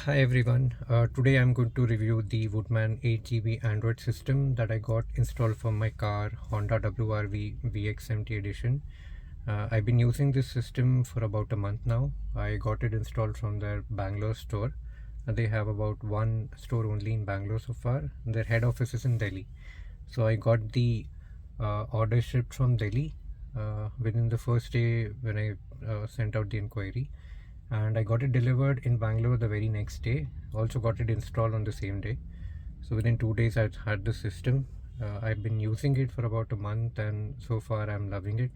Hi everyone, today I'm going to review the Woodman 8GB Android system that I got installed from my car Honda WRV VX70 edition. I've been using this system for about a month now. I got it installed from their Bangalore store. They have about one store only in Bangalore so far. Their head office is in Delhi. So I got the order shipped from Delhi within the first day when I sent out the inquiry, and I got it delivered in Bangalore the very next day. Also got it installed on the same day. So within 2 days I had the system. I've been using it for about a month and so far I'm loving it.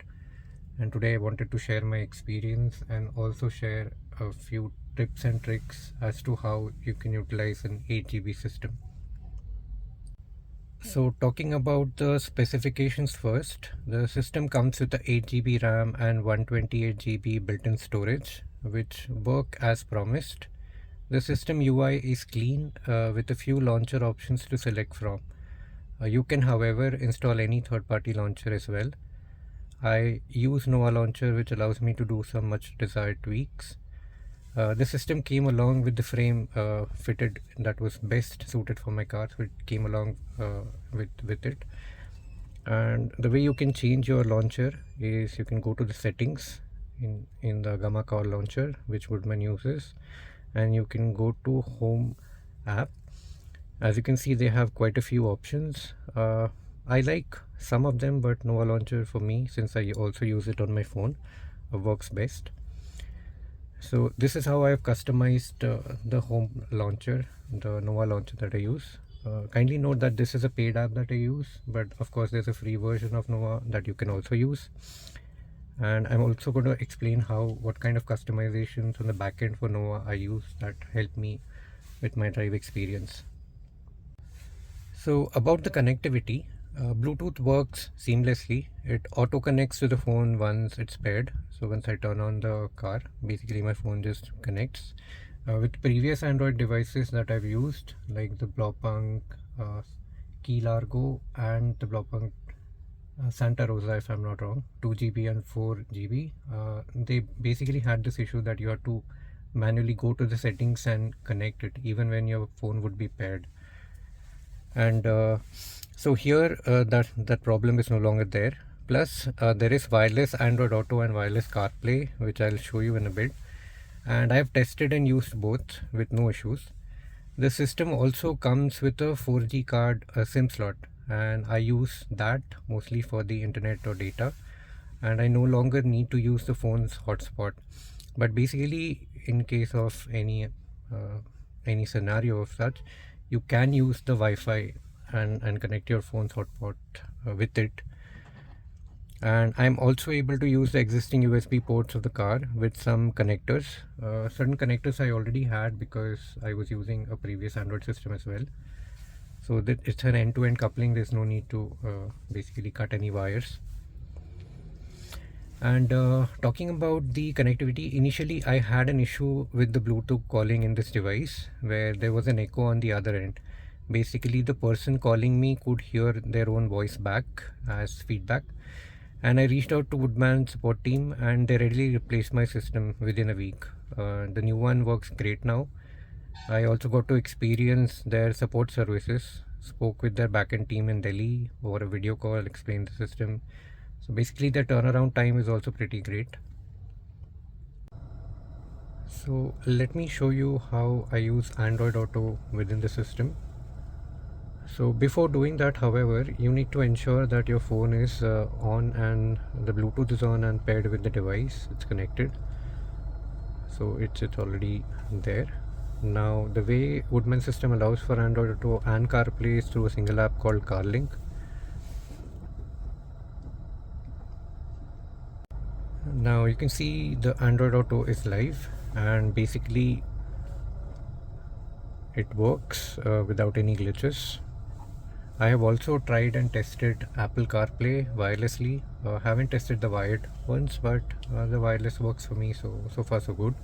And today I wanted to share my experience and also share a few tips and tricks as to how you can utilize an 8GB system. So talking about the specifications first, the system comes with a 8GB RAM and 128GB built-in storage, which work as promised. The system UI is clean with a few launcher options to select from. You can, however, install any third-party launcher as well. I use Nova Launcher, which allows me to do some much desired tweaks. The system came along with the frame fitted that was best suited for my car, so it came along with it. And the way you can change your launcher is you can go to the settings in the Gamma car launcher, which Woodman uses, and you can go to Home app. As you can see, they have quite a few options. I like some of them, but Nova Launcher for me, since I also use it on my phone, works best. So this is how I have customized the home launcher, the Nova launcher that I use. Kindly note that this is a paid app that I use, but of course there's a free version of Nova that you can also use. And I'm also going to explain what kind of customizations on the backend for Nova I use that help me with my drive experience. So about the connectivity, Bluetooth works seamlessly. It auto connects to the phone once it's paired. So once I turn on the car, basically my phone just connects. With previous Android devices that I've used, like the Blopunk Key Largo and the Blopunk Santa Rosa, if I'm not wrong, 2GB and 4GB, they basically had this issue that you have to manually go to the settings and connect it even when your phone would be paired. And so here that problem is no longer there. Plus there is wireless Android Auto and wireless CarPlay, which I'll show you in a bit, and I've tested and used both with no issues. The system also comes with a 4G card SIM slot, and I use that mostly for the internet or data, and I no longer need to use the phone's hotspot. But basically, in case of any scenario of such, you can use the Wi-Fi and connect your phone's hotspot with it. And I'm also able to use the existing USB ports of the car with some connectors. Certain connectors I already had because I was using a previous Android system as well. So that it's an end-to-end coupling. There's no need to basically cut any wires. And talking about the connectivity, initially I had an issue with the Bluetooth calling in this device where there was an echo on the other end. Basically the person calling me could hear their own voice back as feedback, and I reached out to Woodman support team and they readily replaced my system within a week. The new one works great now. I also got to experience their support services, spoke with their backend team in Delhi over a video call, explained the system. So basically the turnaround time is also pretty great. So let me show you how I use Android Auto within the system. So before doing that, however, you need to ensure that your phone is on and the Bluetooth is on and paired with the device. It's connected. So it's already there. Now the way Woodman system allows for Android Auto and CarPlay is through a single app called CarLink. Now you can see the Android Auto is live and basically it works without any glitches. I have also tried and tested Apple CarPlay wirelessly. Haven't tested the wired ones, but the wireless works for me, so far so good.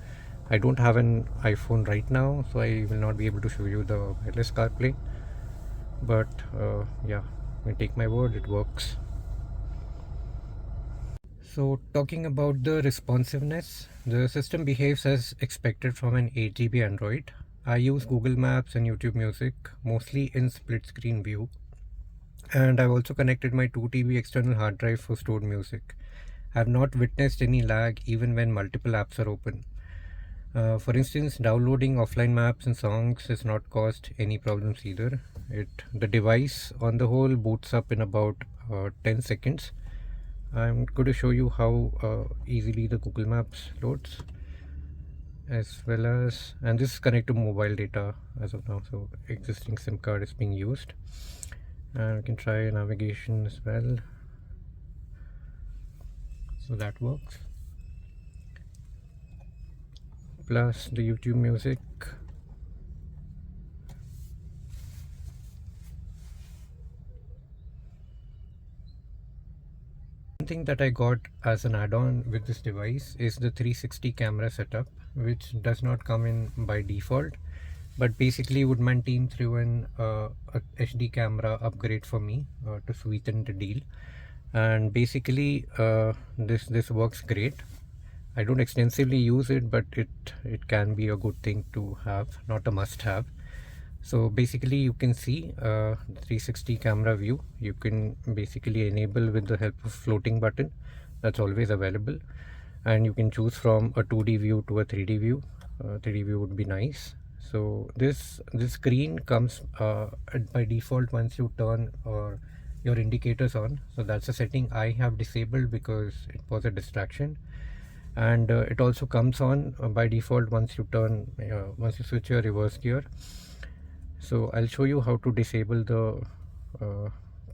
I don't have an iPhone right now, so I will not be able to show you the wireless CarPlay, but yeah, I take my word, it works. So talking about the responsiveness, the system behaves as expected from an 8GB Android. I use Google Maps and YouTube Music mostly in split screen view, and I've also connected my 2 TB external hard drive for stored music. I've not witnessed any lag even when multiple apps are open. For instance, downloading offline maps and songs has not caused any problems either. The device on the whole boots up in about 10 seconds. I'm going to show you how easily the Google Maps loads, as well as, and this is connected to mobile data as of now, so existing SIM card is being used. And we can try navigation as well, so that works, plus the YouTube Music. One thing that I got as an add-on with this device is the 360 camera setup, which does not come in by default, but basically Woodman team threw in a HD camera upgrade for me to sweeten the deal. And basically this works great. I don't extensively use it, but it can be a good thing to have, not a must have. So basically you can see 360 camera view. You can basically enable with the help of floating button that's always available, and you can choose from a 2D view to a 3D view. 3D view would be nice. So this screen comes by default once you turn your indicators on. So that's a setting I have disabled because it was a distraction. And it also comes on by default once you switch your reverse gear. So I'll show you how to disable the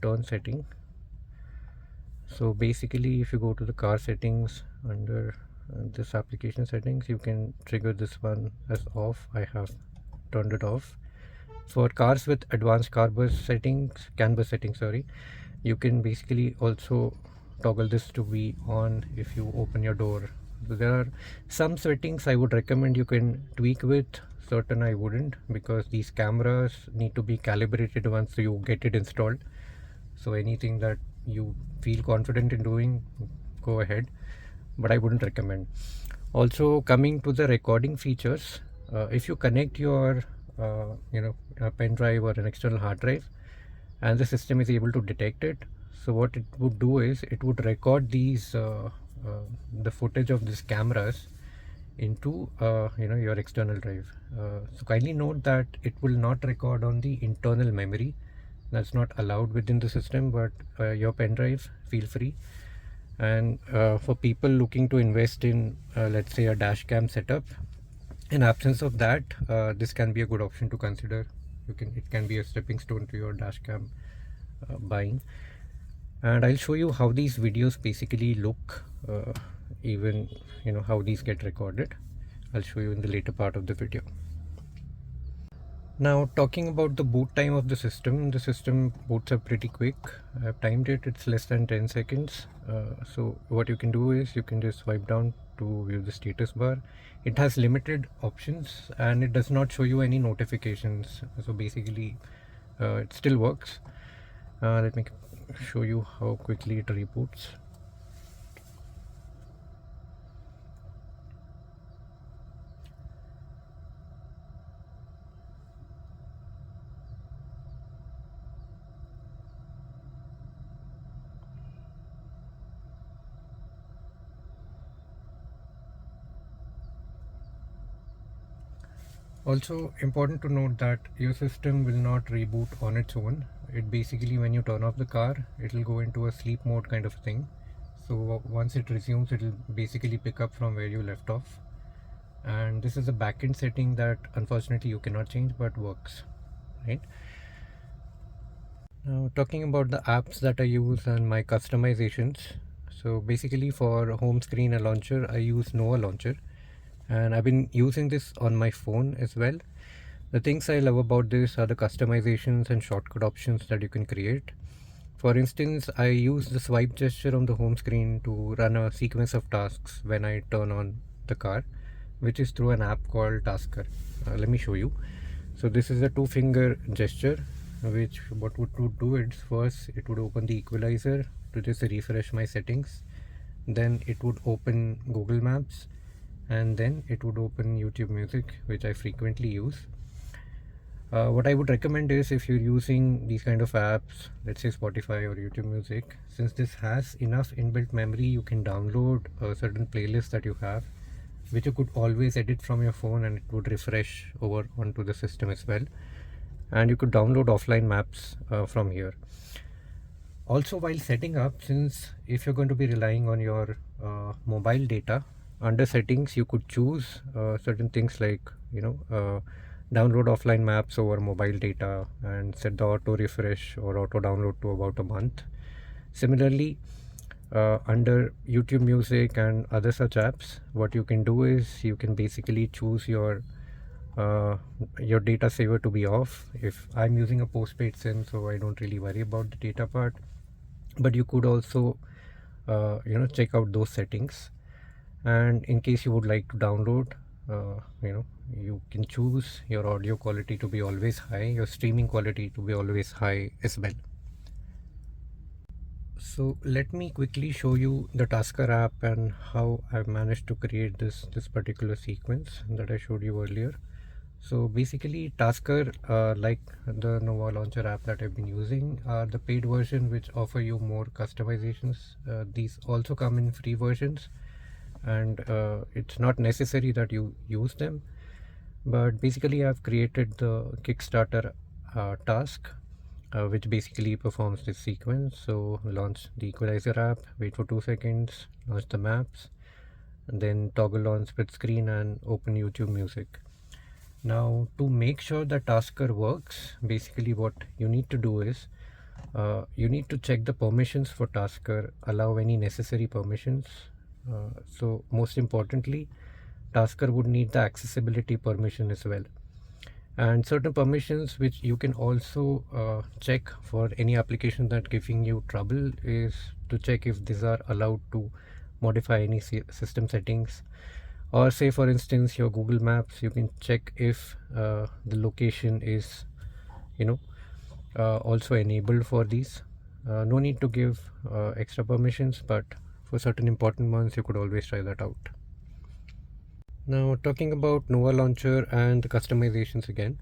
turn setting. So basically, if you go to the car settings under this application settings, you can trigger this one as off. I have turned it off. For cars with advanced CAN bus settings, sorry, you can basically also toggle this to be on if you open your door. So there are some settings I would recommend you can tweak with, certain I wouldn't, because these cameras need to be calibrated once you get it installed. So anything that you feel confident in doing, go ahead, but I wouldn't recommend. Also, coming to the recording features, if you connect your a pen drive or an external hard drive and the system is able to detect it, so what it would do is it would record these the footage of these cameras into your external drive. So kindly note that it will not record on the internal memory. That's not allowed within the system, but your pen drive, feel free. And for people looking to invest in let's say a dash cam setup, in absence of that, this can be a good option to consider. It can be a stepping stone to your dash cam buying. And I'll show you how these videos basically look, even how these get recorded. I'll show you in the later part of the video. Now, talking about the boot time of the system boots up pretty quick. I've timed it, it's less than 10 seconds. So what you can do is you can just swipe down to view the status bar. It has limited options and it does not show you any notifications. So basically it still works. Let me show you how quickly it reboots. Also important to note that your system will not reboot on its own. It basically, when you turn off the car, it will go into a sleep mode kind of thing. So once it resumes, it will basically pick up from where you left off. And this is a backend setting that unfortunately you cannot change, but works, right? Now, talking about the apps that I use and my customizations. So basically for home screen and launcher, I use Noah Launcher. And I've been using this on my phone as well. The things I love about this are the customizations and shortcut options that you can create. For instance, I use the swipe gesture on the home screen to run a sequence of tasks when I turn on the car, which is through an app called Tasker. Let me show you. So this is a 2-finger gesture, which what would do is first it would open the equalizer to just refresh my settings. Then it would open Google Maps, and then it would open YouTube Music, which I frequently use. What I would recommend is, if you're using these kind of apps, let's say Spotify or YouTube Music, since this has enough inbuilt memory, you can download certain playlists that you have, which you could always edit from your phone, and it would refresh over onto the system as well. And you could download offline maps from here. Also, while setting up, since if you're going to be relying on your mobile data, under settings you could choose certain things like, download offline maps over mobile data and set the auto refresh or auto download to about a month. Similarly, under YouTube Music and other such apps, what you can do is you can basically choose your data saver to be off. If I'm using a postpaid SIM, so I don't really worry about the data part, but you could also check out those settings. And in case you would like to download, you can choose your audio quality to be always high, your streaming quality to be always high as well. So let me quickly show you the Tasker app and how I've managed to create this particular sequence that I showed you earlier. So basically, Tasker, like the Nova Launcher app that I've been using, are the paid version which offer you more customizations. These also come in free versions, and it's not necessary that you use them. But basically, I've created the Kickstarter task, which basically performs this sequence. So launch the equalizer app, wait for 2 seconds, launch the maps, and then toggle on split screen and open YouTube Music. Now, to make sure that Tasker works, basically what you need to do is you need to check the permissions for Tasker, allow any necessary permissions. So most importantly, Tasker would need the accessibility permission as well, and certain permissions which you can also check for any application that giving you trouble is to check if these are allowed to modify any system settings. Or say, for instance, your Google Maps, you can check if the location is also enabled for these. No need to give extra permissions, but for certain important ones you could always try that out. Now, talking about Nova Launcher and the customizations again.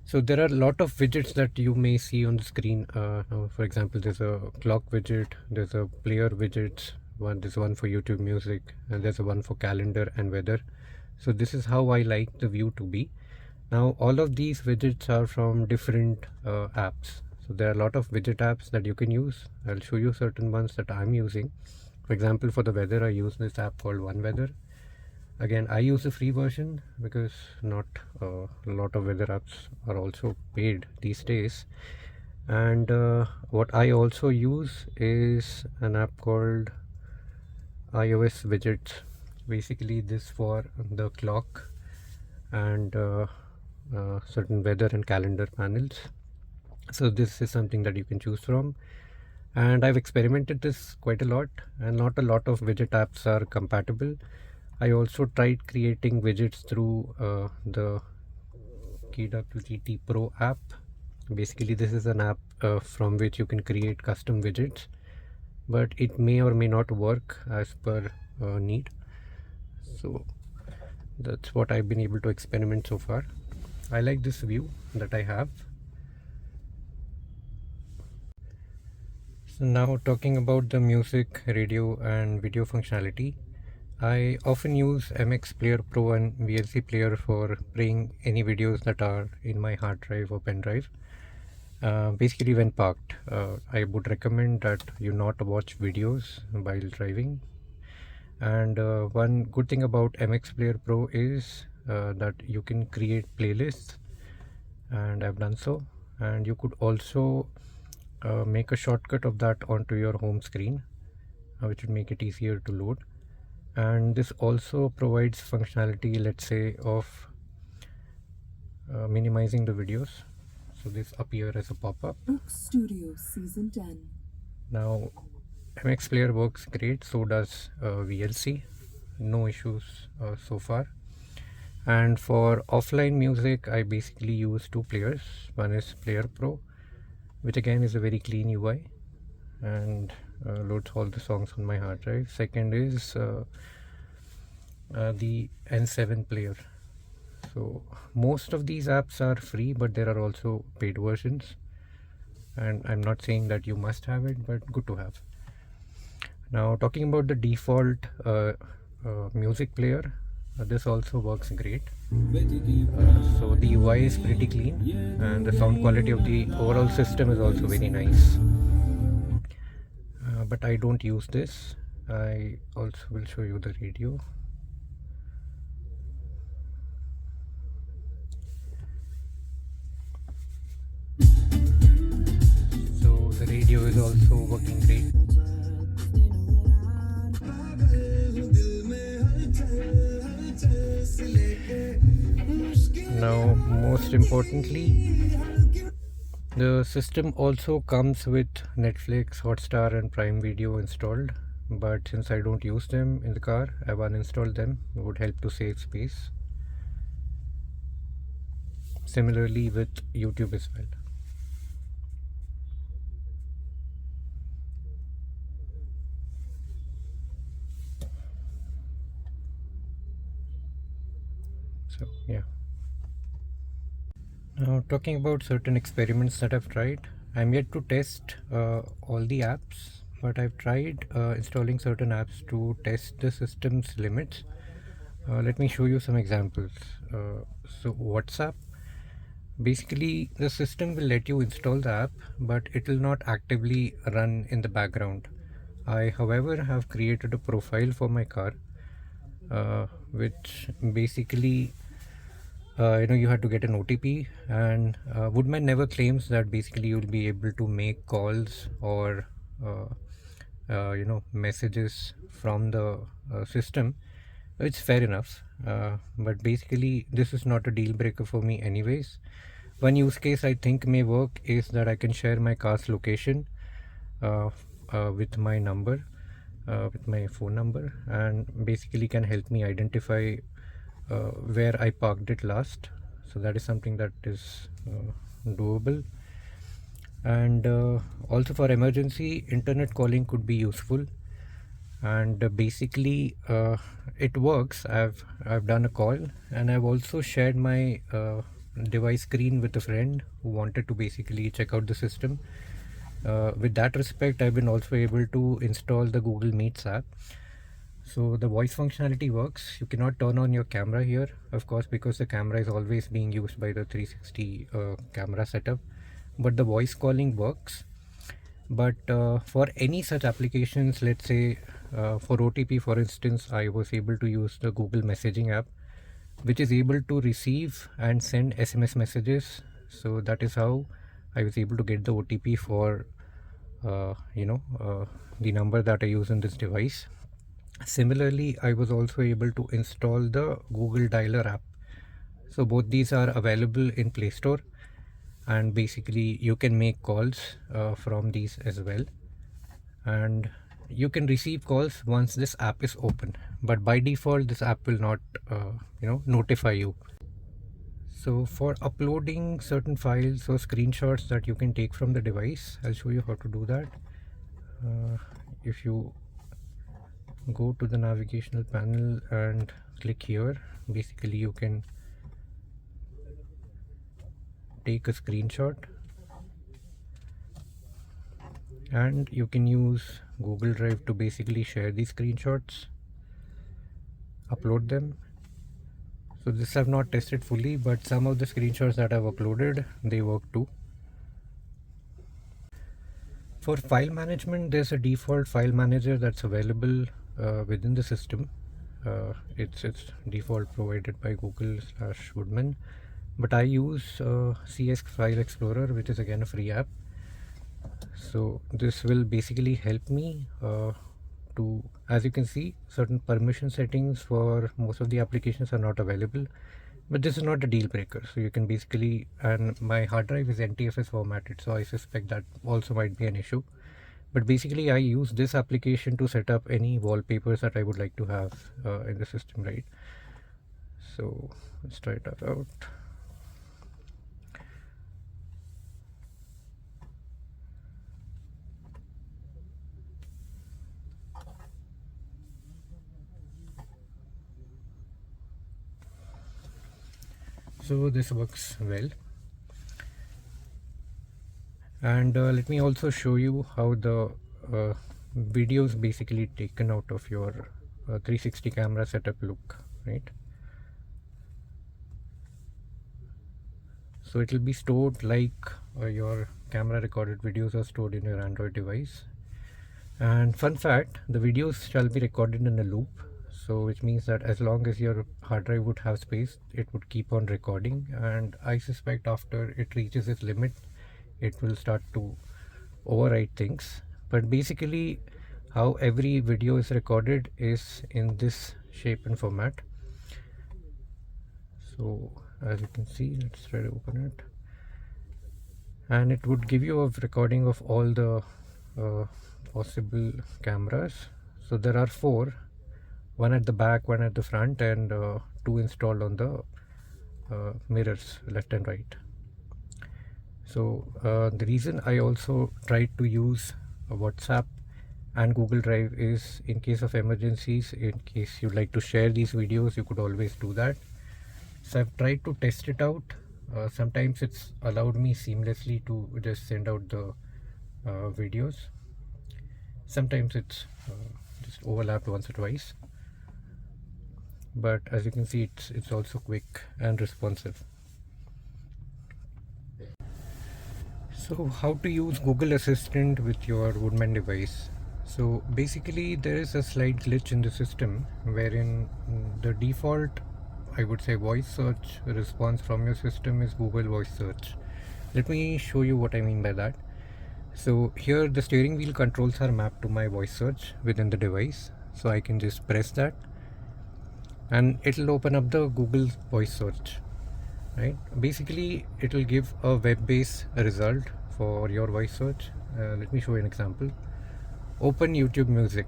So there are a lot of widgets that you may see on the screen. For example, there's a clock widget, there's a player widgets, there's one for YouTube Music, and there's a one for calendar and weather. So this is how I like the view to be. Now, all of these widgets are from different apps. So there are a lot of widget apps that you can use. I'll show you certain ones that I'm using. For example, for the weather, I use this app called One Weather. Again, I use the free version because not a lot of weather apps are also paid these days. And what I also use is an app called iOS Widgets. Basically this for the clock and certain weather and calendar panels. So this is something that you can choose from, and I've experimented this quite a lot, and not a lot of widget apps are compatible. I also tried creating widgets through the KWGT Pro app. Basically this is an app from which you can create custom widgets, but it may or may not work as per need. So that's what I've been able to experiment so far. I like this view that I have. So now, talking about the music, radio and video functionality, I often use MX Player Pro and VLC Player for playing any videos that are in my hard drive or pen drive. Basically when parked, I would recommend that you not watch videos while driving. And one good thing about MX Player Pro is that you can create playlists, and I've done so. And you could also make a shortcut of that onto your home screen, which would make it easier to load. And this also provides functionality, let's say, of minimizing the videos. So this appear as a pop-up. Book Studio Season 10. Now MX Player works great, so does VLC. No issues so far. And for offline music, I basically use two players. One is Player Pro, which again is a very clean UI and loads all the songs on my hard drive. Second is the N7 player. So most of these apps are free, but there are also paid versions, and I'm not saying that you must have it, but good to have. Now talking about the default music player, this also works great. So the UI is pretty clean, and the sound quality of the overall system is also very nice. But I don't use this. I also will show you the radio. So the radio is also working great. Now most importantly, the system also comes with Netflix, Hotstar and Prime Video installed, but since I don't use them in the car, I've uninstalled them. It would help to save space. Similarly with YouTube as well. So yeah. Now talking about certain experiments that I've tried, I'm yet to test all the apps, but I've tried installing certain apps to test the system's limits. Let me show you some examples. So WhatsApp, basically the system will let you install the app, but it will not actively run in the background. I however have created a profile for my car, which basically you had to get an OTP, and Woodman never claims that basically you'll be able to make calls or messages from the system. It's fair enough, but basically this is not a deal breaker for me anyways. One use case I think may work is that I can share my car's location uh, with my number, with my phone number, and basically can help me identify where I parked it last. So that is something that is doable. And also for emergency, internet calling could be useful. And basically, it works. I've done a call, and I've also shared my device screen with a friend who wanted to basically check out the system. With that respect, I've been also able to install the Google Meets app. So the voice functionality works. You cannot turn on your camera here, of course, because the camera is always being used by the 360 camera setup, but the voice calling works. But for any such applications, let's say for OTP for instance, I was able to use the Google messaging app, which is able to receive and send SMS messages. So that is how I was able to get the OTP for the number that I use in this device. Similarly, I was also able to install the Google Dialer app. So both these are available in Play Store, and basically you can make calls from these as well, and you can receive calls once this app is open, but by default this app will not notify you. So for uploading certain files or screenshots that you can take from the device, I'll show you how to do that. If you go to the navigational panel and click here, basically you can take a screenshot, and you can use Google Drive to basically share these screenshots, upload them. So this I've not tested fully, but some of the screenshots that I've uploaded, they work too. For file management, there's a default file manager that's available within the system. It's default provided by Google/Woodman, but I use CS File Explorer, which is again a free app. So this will basically help me to, as you can see, certain permission settings for most of the applications are not available, but this is not a deal breaker. So you can basically, and my hard drive is NTFS formatted, so I suspect that also might be an issue. But basically I use this application to set up any wallpapers that I would like to have in the system, right? So let's try that out. So this works well. And let me also show you how the videos basically taken out of your 360 camera setup look, right? So it will be stored like your camera recorded videos are stored in your Android device. And fun fact, the videos shall be recorded in a loop, so which means that as long as your hard drive would have space, it would keep on recording, and I suspect after it reaches its limit, it will start to overwrite things. But basically how every video is recorded is in this shape and format. So as you can see, let's try to open it, and it would give you a recording of all the possible cameras. So there are four, one at the back, one at the front, and two installed on the mirrors left and right. So the reason I also tried to use WhatsApp and Google Drive is in case of emergencies, in case you'd like to share these videos, you could always do that. So I've tried to test it out. Sometimes it's allowed me seamlessly to just send out the videos. Sometimes it's just overlapped once or twice, but as you can see, it's also quick and responsive. So how to use Google Assistant with your Woodman device? So basically there is a slight glitch in the system wherein the default, I would say, voice search response from your system is Google voice search. Let me show you what I mean by that. So here the steering wheel controls are mapped to my voice search within the device. So I can just press that and it'll open up the Google voice search, right? Basically it will give a web-based result for your voice search. Let me show you an example. Open YouTube Music.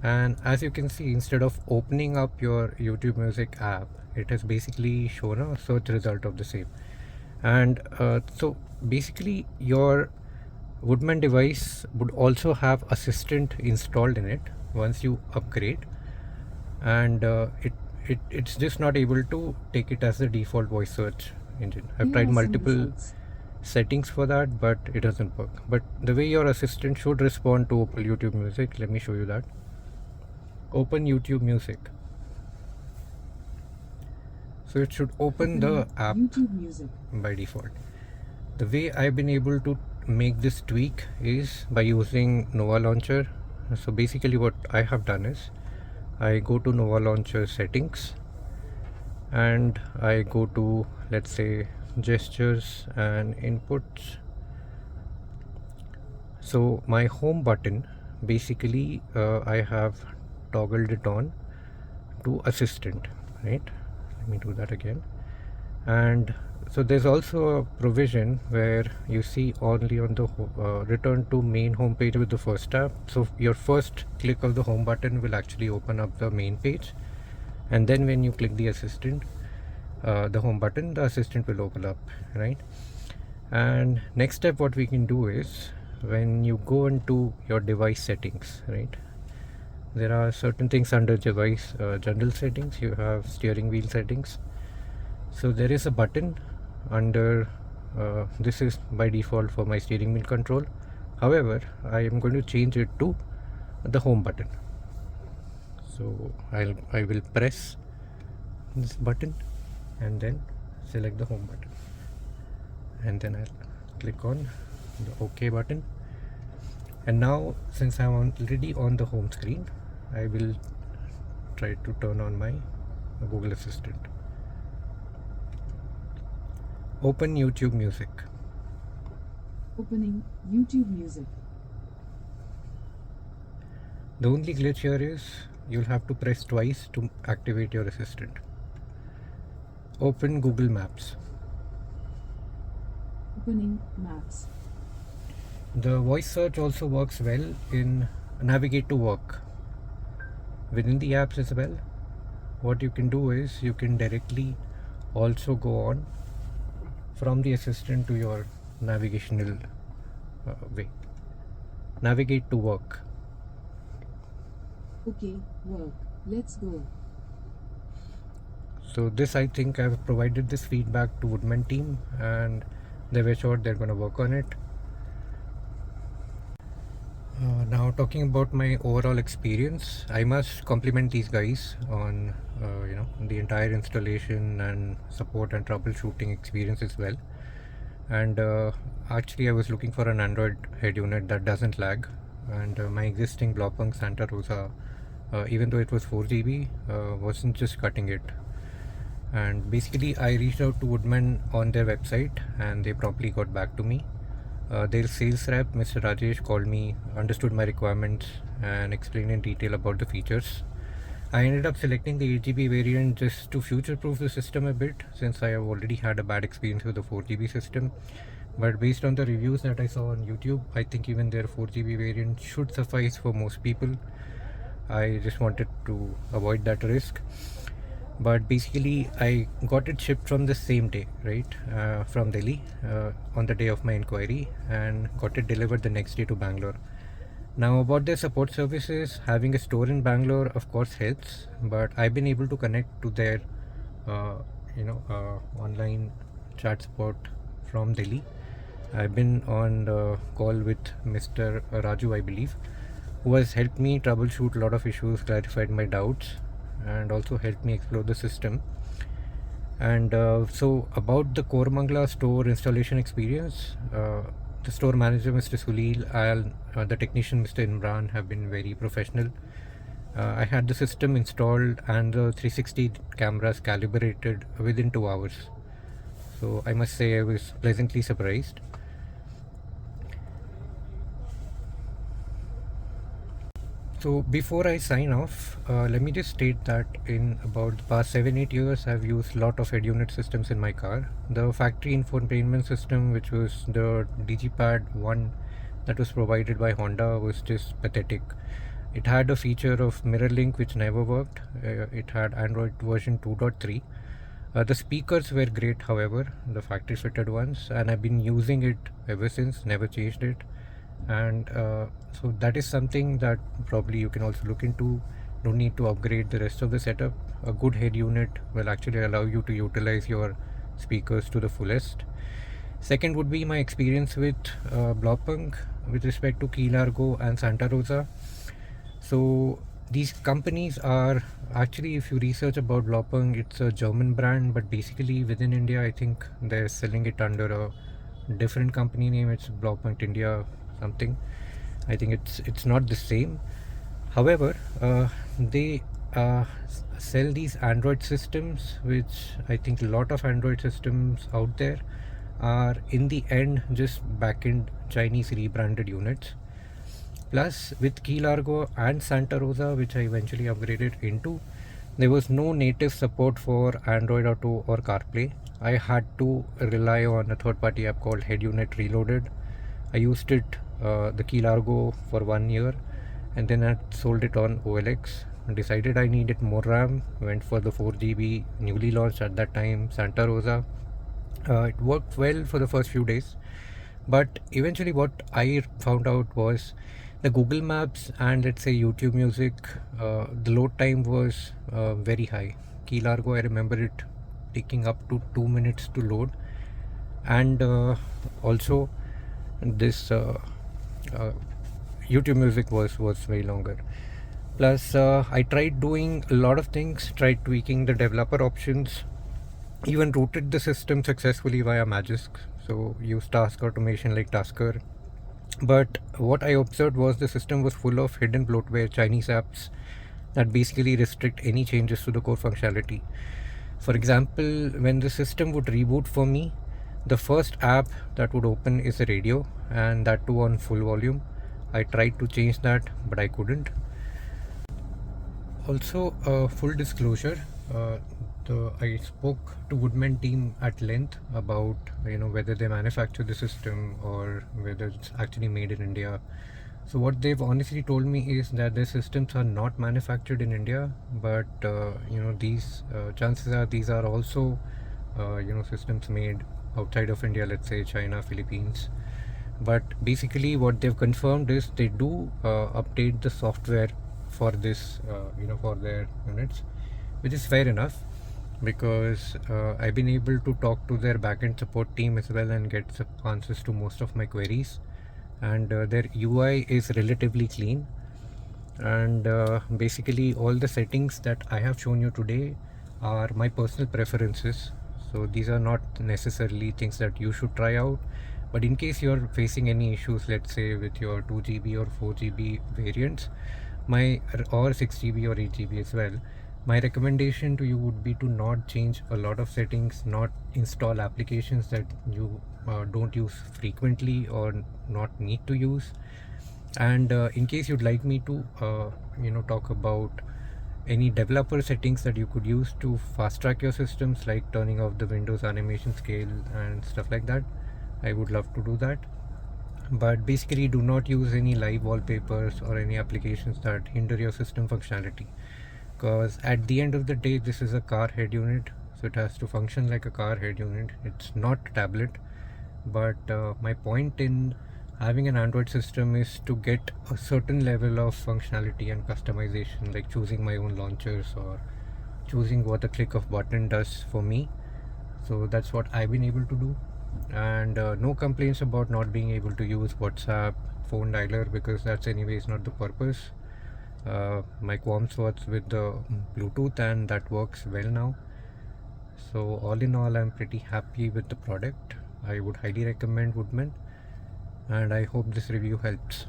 And as you can see, instead of opening up your YouTube Music app, it has basically shown a search result of the same. And so basically your Woodman device would also have Assistant installed in it once you upgrade, and it's just not able to take it as the default voice search engine. I've tried multiple settings for that, but it doesn't work. But the way your assistant should respond to open YouTube Music, let me show you that. Open YouTube Music. So it should open the app by default. The way I've been able to make this tweak is by using Nova Launcher. So basically what I have done is I go to Nova Launcher settings and I go to, let's say, gestures and inputs. So my home button, basically I have toggled it on to assistant, right? Let me do that again. And so there's also a provision where you see only on the return to main home page with the first tab. So your first click of the home button will actually open up the main page, and then when you click the assistant, the home button, the assistant will open up, right? And next step what we can do is when you go into your device settings, right, there are certain things under device general settings. You have steering wheel settings. So there is a button under this is by default for my steering wheel control. However, I am going to change it to the home button. So I will press this button and then select the home button, and then I'll click on the OK button. And now since I'm already on the home screen, I will try to turn on my Google Assistant. Open YouTube Music. Opening YouTube Music. The only glitch here is you'll have to press twice to activate your assistant. Open Google Maps. Opening Maps. The voice search also works well in Navigate to Work. Within the apps as well, what you can do is you can directly also go on from the assistant to your navigational way. Navigate to Work. Okay, Work. Let's go. So this, I think I've provided this feedback to Woodman team, and they were sure they're going to work on it. Now talking about my overall experience, I must compliment these guys on the entire installation and support and troubleshooting experience as well. And actually I was looking for an Android head unit that doesn't lag, and my existing Blopunk Santa Rosa, even though it was 4GB, wasn't just cutting it. And basically I reached out to Woodman on their website and they promptly got back to me. Their sales rep, Mr. Rajesh, called me, understood my requirements, and explained in detail about the features. I ended up selecting the 8GB variant just to future-proof the system a bit, since I have already had a bad experience with the 4GB system. But based on the reviews that I saw on YouTube, I think even their 4GB variant should suffice for most people. I just wanted to avoid that risk. But basically I got it shipped from the same day, right, from Delhi, on the day of my inquiry, and got it delivered the next day to Bangalore. Now about their support services, having a store in Bangalore of course helps, but I've been able to connect to their online chat support from Delhi. I've been on the call with Mr. Raju, I believe, who has helped me troubleshoot a lot of issues, clarified my doubts, and also helped me explore the system. And so about the Koramangala store installation experience, the store manager Mr. Sulil, the technician Mr. Imran have been very professional. I had the system installed and the 360 cameras calibrated within 2 hours. So I must say I was pleasantly surprised. So before I sign off, let me just state that in about the past 7-8 years, I've used a lot of Headunit systems in my car. The factory infotainment system, which was the DigiPad 1 that was provided by Honda, was just pathetic. It had a feature of mirror link which never worked. It had Android version 2.3. The speakers were great, however, the factory fitted ones, and I've been using it ever since, never changed it. And so that is something that probably you can also look into. Don't need to upgrade the rest of the setup. A good head unit will actually allow you to utilize your speakers to the fullest. Second would be my experience with Blopunk with respect to Key Largo and Santa Rosa. So these companies are actually, if you research about Blopunk, it's a German brand, but basically within India I think they're selling it under a different company name. It's Blopunk India something. I think it's not the same. However, they sell these Android systems, which I think a lot of Android systems out there are in the end just back-end Chinese rebranded units. Plus with Key Largo and Santa Rosa, which I eventually upgraded into, there was no native support for androidauto or CarPlay. I had to rely on a third-party app called Headunit Reloaded. I used it, the Key Largo, for 1 year, and then I sold it on OLX. Decided I needed more RAM, went for the 4GB newly launched at that time Santa Rosa. It worked well for the first few days, but eventually what I found out was the Google Maps and let's say YouTube Music, the load time was very high. Key Largo, I remember it taking up to 2 minutes to load, and also this YouTube Music was way longer. Plus I tried doing a lot of things, tried tweaking the developer options, even rooted the system successfully via Magisk, so used task automation like Tasker. But what I observed was the system was full of hidden bloatware Chinese apps that basically restrict any changes to the core functionality. For example, when the system would reboot for me, the first app that would open is a radio, and that too on full volume. I tried to change that, but I couldn't. Also, full disclosure, I spoke to Woodman team at length about whether they manufacture the system or whether it's actually made in India. So what they've honestly told me is that their systems are not manufactured in India, but these chances are these are also systems made outside of India, let's say China, Philippines. But basically what they've confirmed is they do update the software for this, for their units, which is fair enough because I've been able to talk to their backend support team as well and get answers to most of my queries. And their UI is relatively clean. And basically, all the settings that I have shown you today are my personal preferences. So these are not necessarily things that you should try out. But in case you're facing any issues, let's say with your 2GB or 4GB variants, or 6GB or 8GB as well, my recommendation to you would be to not change a lot of settings, not install applications that you don't use frequently or not need to use. And in case you'd like me to talk about any developer settings that you could use to fast track your systems, like turning off the Windows animation scale and stuff like that, I would love to do that. But basically, do not use any live wallpapers or any applications that hinder your system functionality, because at the end of the day, this is a car head unit, so it has to function like a car head unit. It's not a tablet. But my point in having an Android system is to get a certain level of functionality and customization, like choosing my own launchers or choosing what a click of button does for me. So that's what I've been able to do. And no complaints about not being able to use WhatsApp phone dialer, because that's anyways not the purpose. My qualms was with the Bluetooth, and that works well now. So all in all, I'm pretty happy with the product. I would highly recommend Woodman, and I hope this review helps.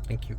Thank you.